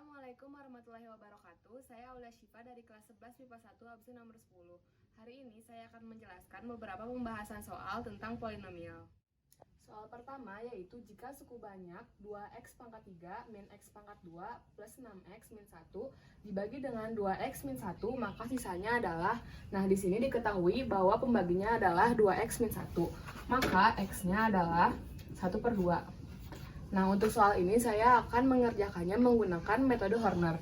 Assalamualaikum warahmatullahi wabarakatuh. Saya Aulia Syifa dari kelas 11 MIPA 1 absen nomor 10. Hari ini saya akan menjelaskan beberapa pembahasan soal tentang polinomial. Soal pertama yaitu jika suku banyak 2x pangkat 3 min x pangkat 2 plus 6x min 1 dibagi dengan 2x min 1, maka sisanya adalah, nah di sini diketahui bahwa pembaginya adalah 2x min 1, maka x-nya adalah 1/2. Nah, untuk soal ini saya akan mengerjakannya menggunakan metode Horner.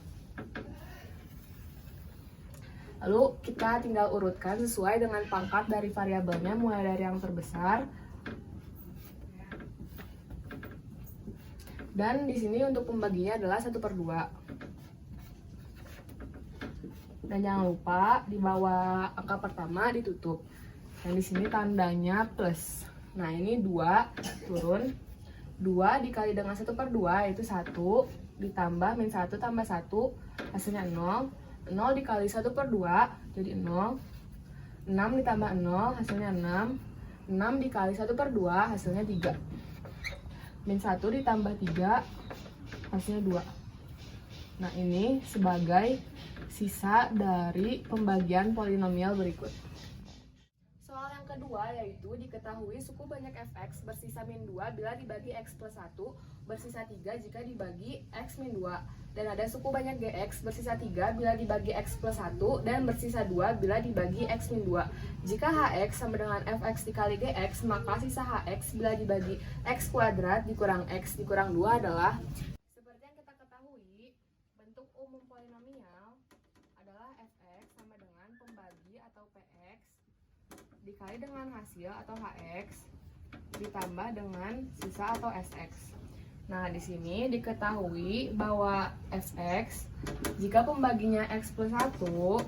Lalu kita tinggal urutkan sesuai dengan pangkat dari variabelnya mulai dari yang terbesar. Dan di sini untuk pembaginya adalah 1/2. Dan jangan lupa di bawah angka pertama ditutup. Dan di sini tandanya plus. Nah, ini 2 turun. 2 dikali dengan 1/2 yaitu 1, ditambah min 1 tambah 1 hasilnya 0. 0 dikali 1/2 jadi 0. 6 ditambah 0 hasilnya 6. 6 dikali 1/2 hasilnya 3. Min 1 ditambah 3 hasilnya 2. Nah, ini sebagai sisa dari pembagian polinomial berikut. Soal yang kedua yaitu diketahui suku banyak fx bersisa min 2 bila dibagi x plus 1, bersisa 3 jika dibagi x min 2. Dan ada suku banyak gx bersisa 3 bila dibagi x plus 1 dan bersisa 2 bila dibagi x min 2. Jika hx sama dengan fx dikali gx, maka sisa hx bila dibagi x kuadrat dikurang x dikurang 2 adalah, seperti yang kita ketahui, bentuk umum polinomial adalah fx sama dengan pembagi atau px dikali dengan hasil atau hx ditambah dengan sisa atau sx. Nah, di sini diketahui bahwa fx jika pembaginya x plus 1,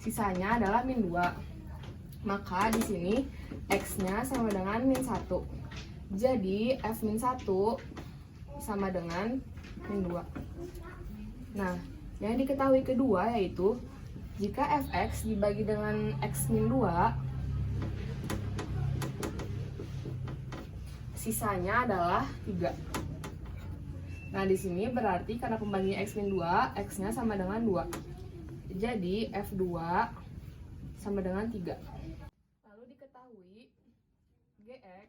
sisanya adalah min 2. Maka di sini x-nya sama dengan min 1. Jadi f min 1 sama dengan min 2. Nah, yang diketahui kedua yaitu jika fx dibagi dengan x min 2, sisanya adalah 3. Nah, di sini berarti karena pembaginya x min 2, x-nya sama dengan 2. Jadi f2 sama dengan 3. Lalu diketahui gx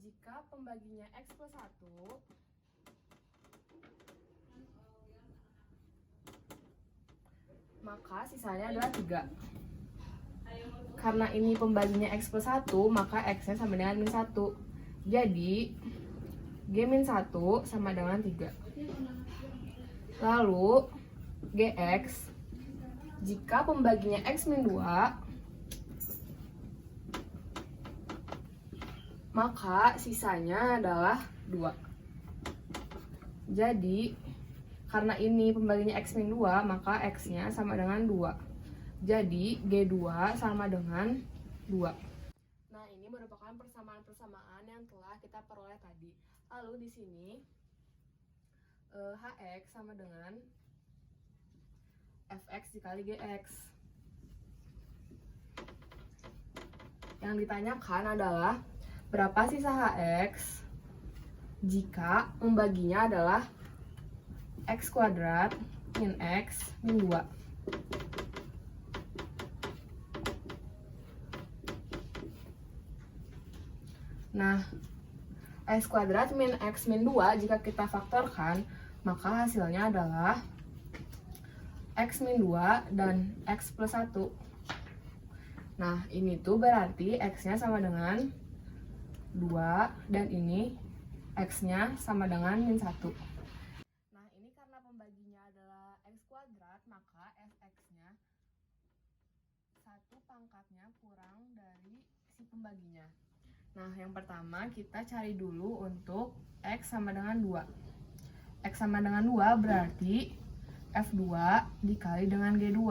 jika pembaginya x plus 1, maka sisanya adalah 3. Karena ini pembaginya x plus 1, maka x-nya sama dengan min 1. Jadi g min 1 sama dengan 3. Lalu gx jika pembaginya x min 2, maka sisanya adalah 2. Jadi karena ini pembaginya x min 2, maka x-nya sama dengan 2. Jadi G2 sama dengan 2. Nah, ini merupakan persamaan-persamaan yang telah kita peroleh tadi. Lalu di sini Hx sama dengan Fx dikali Gx. Yang ditanyakan adalah berapa sisa Hx jika membaginya adalah x kuadrat min x min 2. Nah, x kuadrat min x min 2 jika kita faktorkan, maka hasilnya adalah x min 2 dan x plus 1. Nah, ini tuh berarti x-nya sama dengan 2 dan ini x-nya sama dengan min 1. Pembaginya adalah x kuadrat, maka fx-nya 1 pangkatnya kurang dari si pembaginya. Nah, yang pertama kita cari dulu untuk x sama dengan 2. X sama dengan 2 berarti f2 dikali dengan g2.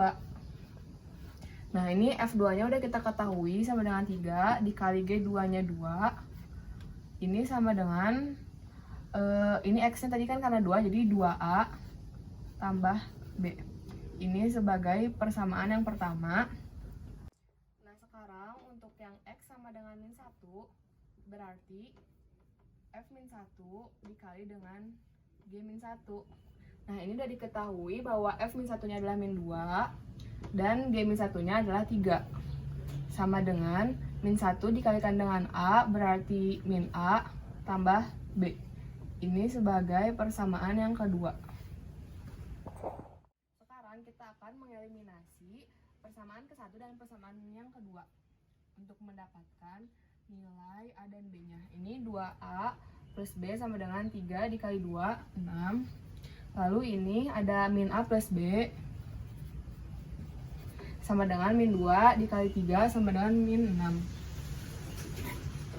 Nah, ini f2-nya udah kita ketahui sama dengan 3 dikali g2-nya 2. Ini sama dengan ini x-nya tadi kan karena 2 jadi 2a tambah B. Ini sebagai persamaan yang pertama. Nah, sekarang untuk yang X sama dengan min 1, berarti F-1 dikali dengan G-1. Nah, ini udah diketahui bahwa F-1-nya adalah min 2 dan G-1-nya adalah 3. Sama dengan min 1 dikalikan dengan A berarti min A tambah B. Ini sebagai persamaan yang kedua. Sekarang kita akan mengeliminasi persamaan ke-1 dan persamaan yang kedua untuk mendapatkan nilai A dan B-nya. Ini 2A plus B sama dengan 3 dikali 2, 6. Lalu ini ada min A plus B sama dengan min 2 dikali 3 sama dengan min 6.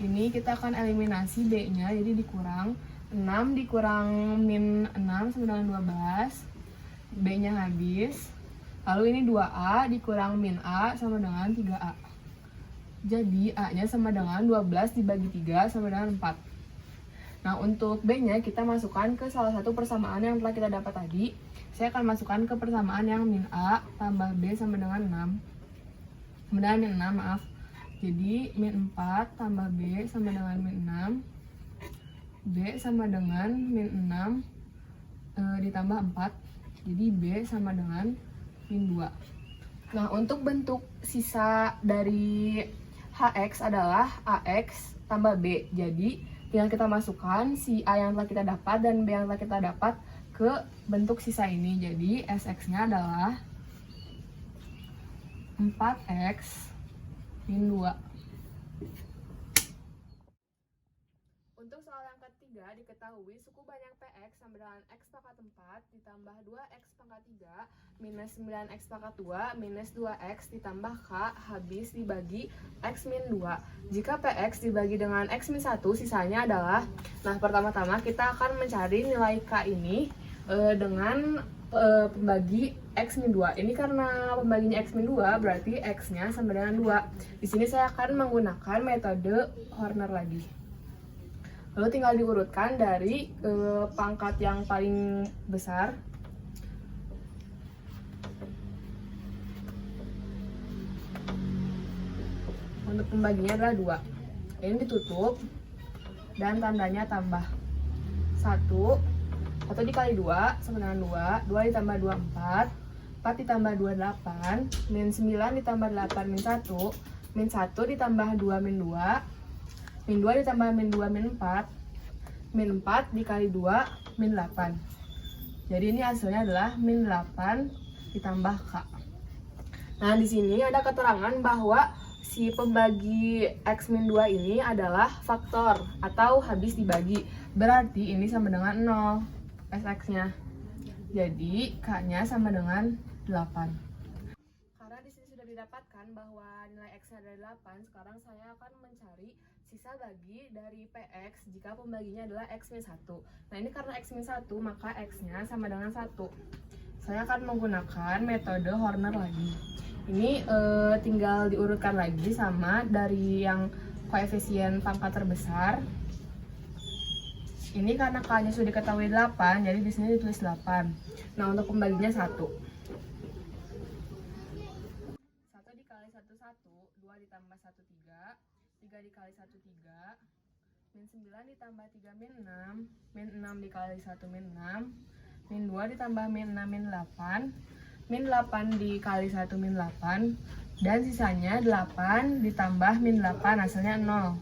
Ini kita akan eliminasi B-nya, jadi dikurang 6 dikurang min 6 sama dengan 12. B-nya habis. Lalu ini 2A dikurang min A sama dengan 3A. Jadi A-nya sama dengan 12 dibagi 3 sama dengan 4. Nah, untuk B-nya kita masukkan ke salah satu persamaan yang telah kita dapat tadi. Saya akan masukkan ke persamaan yang min A tambah B sama dengan 6. Sama dengan min 6, maaf. Jadi min 4 tambah B sama dengan min 6. B sama dengan min 6 ditambah 4. Jadi B sama dengan min 2. Nah, untuk bentuk sisa dari HX adalah AX tambah B. Jadi, tinggal kita masukkan si A yang telah kita dapat dan B yang telah kita dapat ke bentuk sisa ini. Jadi, SX-nya adalah 4X min 2. Untuk soal yang ketiga, diketahui suku banyak PX sama dengan X pangkat 4 ditambah 2X pangkat 3 minus 9X pangkat 2 minus 2X ditambah K habis dibagi X min 2. Jika PX dibagi dengan X min 1, sisanya adalah, nah pertama-tama kita akan mencari nilai K ini dengan pembagi X min 2. Ini karena pembaginya X min 2 berarti X-nya sama dengan 2. Di sini saya akan menggunakan metode Horner lagi. Lalu tinggal diurutkan dari pangkat yang paling besar. Untuk pembaginya adalah 2. Ini ditutup dan tandanya tambah. 1 dikali 2 sama dengan 2. 2 ditambah 2, 4. 4 ditambah 2, 8. Min 9 ditambah 8, min 1. Min 1 ditambah 2, min 2. Min 2 ditambah min 2, min 4. Min 4 dikali 2, min 8. Jadi ini hasilnya adalah min 8 ditambah K. Nah, di sini ada keterangan bahwa si pembagi X min 2 ini adalah faktor atau habis dibagi. Berarti ini sama dengan 0 SX-nya. Jadi K-nya sama dengan 8. Karena di sini sudah didapatkan bahwa nilai X-nya adalah 8, sekarang saya akan mencari sisa bagi dari PX jika pembaginya adalah X min 1. Nah, ini karena X min 1, maka X-nya sama dengan 1. Saya akan menggunakan metode Horner lagi. Ini tinggal diurutkan lagi sama dari yang koefisien pangkat terbesar. Ini karena K-nya sudah diketahui 8, jadi di sini ditulis 8. Nah, untuk pembaginya 1. 1 dikali 1, 1. 2 ditambah 1, 3. 3 dikali 1, 3. Min 9 ditambah 3, min 6. Min 6 dikali 1, min 6. Min 2 ditambah min 6, min 8. Min 8 dikali 1, min 8. Dan sisanya 8 ditambah min 8, hasilnya 0.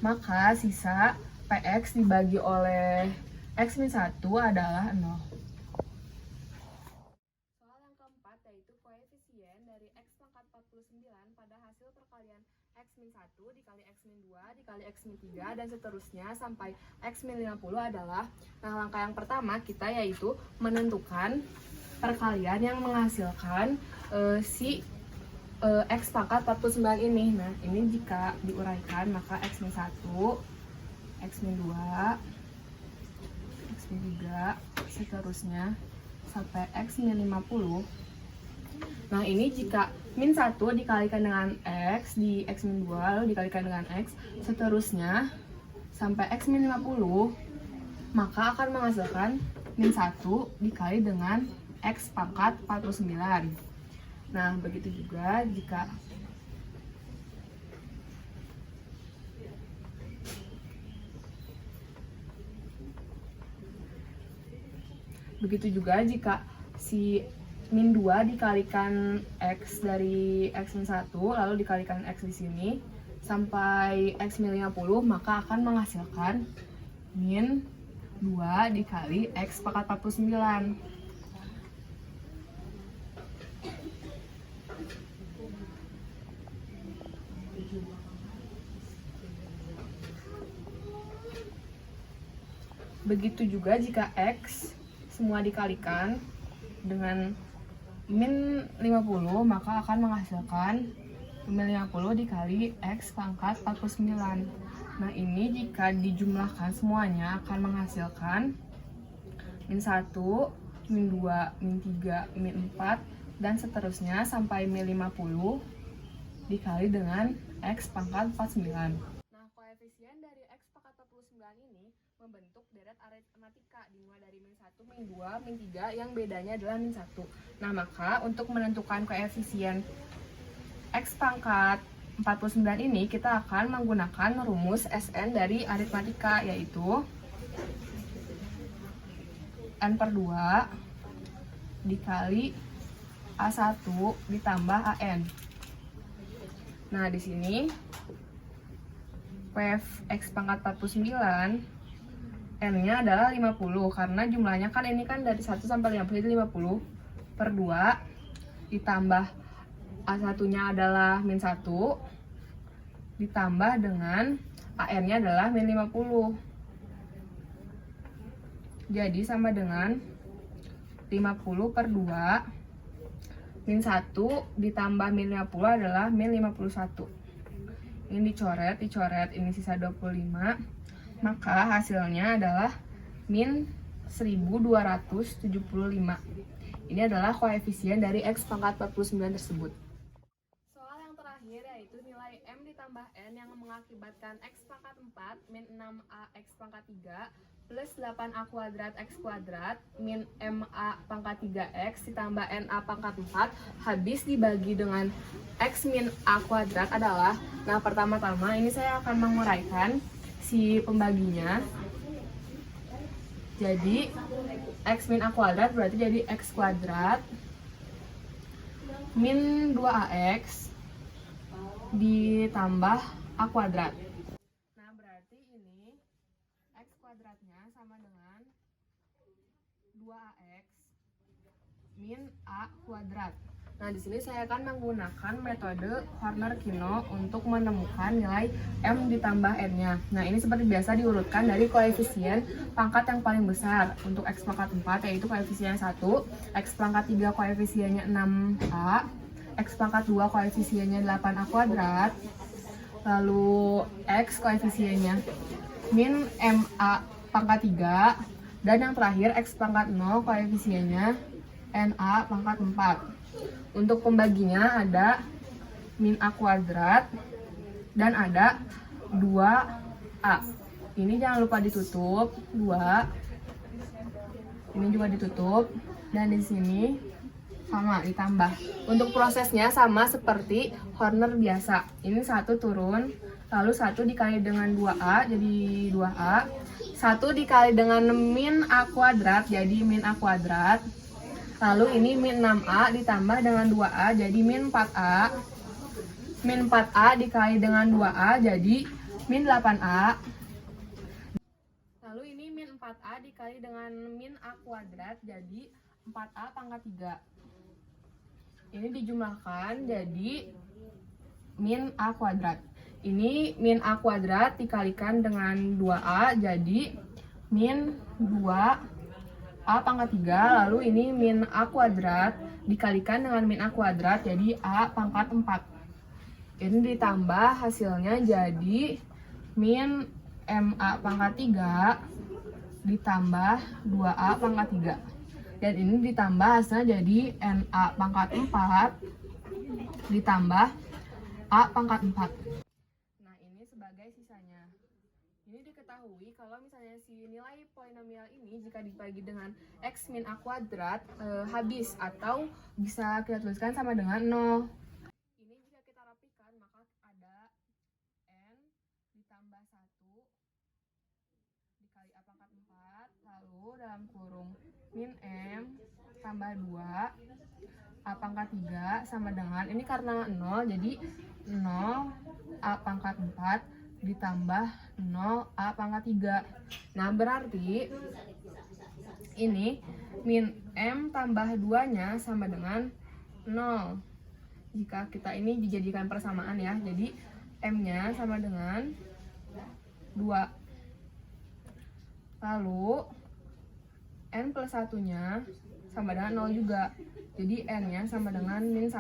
Maka sisa PX dibagi oleh X min 1 adalah 0. Soal yang keempat yaitu koefisien dari X pangkat 49 pada hasil perkalian X min 1 dikali X min 2 dikali X min 3 dan seterusnya sampai X min 50 adalah, nah langkah yang pertama kita yaitu menentukan perkalian yang menghasilkan si X pangkat 49 ini. Nah, ini jika diuraikan maka X min 1, X min 2, X min 3, seterusnya sampai X min 50. Nah, ini jika min 1 dikalikan dengan X di X min 2 lalu dikalikan dengan X, seterusnya sampai X min 50, maka akan menghasilkan min 1 dikali dengan X pangkat 49. Nah, begitu juga jika Begitu juga jika si min 2 dikalikan X dari X min 1, lalu dikalikan X di sini, sampai X min 50, maka akan menghasilkan min 2 dikali X pangkat 49. Begitu juga jika X semua dikalikan dengan min 50, maka akan menghasilkan min 50 dikali X pangkat 49. Nah, ini jika dijumlahkan semuanya akan menghasilkan min 1, min 2, min 3, min 4, dan seterusnya sampai min 50 dikali dengan X pangkat 49. Nah, koefisien dari X pangkat 49 ini membentuk deret aritmatika dimulai dari min 1, min 2, min 3 yang bedanya adalah min 1. Nah, maka untuk menentukan koefisien X pangkat 49 ini kita akan menggunakan rumus Sn dari aritmatika, yaitu N per 2 dikali A1 ditambah AN. Nah, di sini F X pangkat 49 N-nya adalah 50 karena jumlahnya kan ini kan dari 1 sampai 50, jadi 50 per 2 ditambah A1-nya adalah min 1 ditambah dengan AN-nya adalah min 50. Jadi sama dengan 50 per 2 min 1 ditambah min 50 adalah min 51. Ini dicoret, ini sisa 25. Maka hasilnya adalah min 1275. Ini adalah koefisien dari X pangkat 49 tersebut. Soal yang terakhir yaitu nilai M ditambah N yang mengakibatkan X pangkat 4 min 6A X pangkat 3 plus 8A kuadrat X kuadrat min MA pangkat 3X ditambah NA pangkat 4 habis dibagi dengan X min A kuadrat adalah, nah pertama-tama ini saya akan menguraikan si pembaginya. Jadi X min A kuadrat berarti jadi X kuadrat min 2AX ditambah A kuadrat. Nah, berarti ini X kuadratnya sama dengan 2AX min A kuadrat. Nah, di sini saya akan menggunakan metode Horner-Kino untuk menemukan nilai M ditambah N-nya. Nah, ini seperti biasa diurutkan dari koefisien pangkat yang paling besar. Untuk X pangkat 4 yaitu koefisiennya 1, X pangkat 3 koefisiennya 6A, X pangkat 2 koefisiennya 8A kuadrat, lalu X koefisiennya min MA pangkat 3, dan yang terakhir X pangkat 0 koefisiennya NA pangkat 4. Untuk pembaginya ada min A kuadrat dan ada 2A. Ini jangan lupa ditutup, 2. Ini juga ditutup, dan di sini sama ditambah. Untuk prosesnya sama seperti Horner biasa. Ini 1 turun, lalu 1 dikali dengan 2A jadi 2A. 1 dikali dengan min A kuadrat jadi min A kuadrat. Lalu ini min 6A ditambah dengan 2A jadi min 4A. Min 4A dikali dengan 2A jadi min 8A. Lalu ini min 4A dikali dengan min A kuadrat jadi 4A pangkat 3. Ini dijumlahkan jadi min A kuadrat. Ini min A kuadrat dikalikan dengan 2A jadi min 2A pangkat 3, lalu ini min A kuadrat dikalikan dengan min A kuadrat jadi A pangkat 4. Ini ditambah hasilnya jadi min MA pangkat 3 ditambah 2A pangkat 3. Dan ini ditambah hasilnya jadi NA pangkat 4 ditambah A pangkat 4. Nah, ini sebagai sisanya. Ini diketahui kalau misalnya si nilai polinomial ini jika dibagi dengan X min A kuadrat habis atau bisa kita tuliskan sama dengan 0. Ini jika kita rapikan maka ada N ditambah 1 dikali A pangkat 4 lalu dalam kurung min M tambah 2 A pangkat 3 sama dengan, ini karena 0 jadi 0 A pangkat 4 ditambah 0 A pangkat 3. Nah berarti ini min M tambah 2 nya sama dengan 0. Jika kita ini dijadikan persamaan ya, jadi M nya sama dengan 2. Lalu N plus 1 nya sama dengan 0 juga, jadi N nya sama dengan min 1.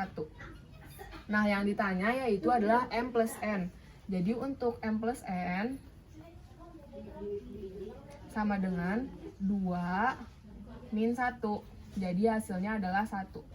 Nah yang ditanya yaitu adalah M plus N. Jadi untuk M plus N sama dengan 2 min 1, jadi hasilnya adalah 1.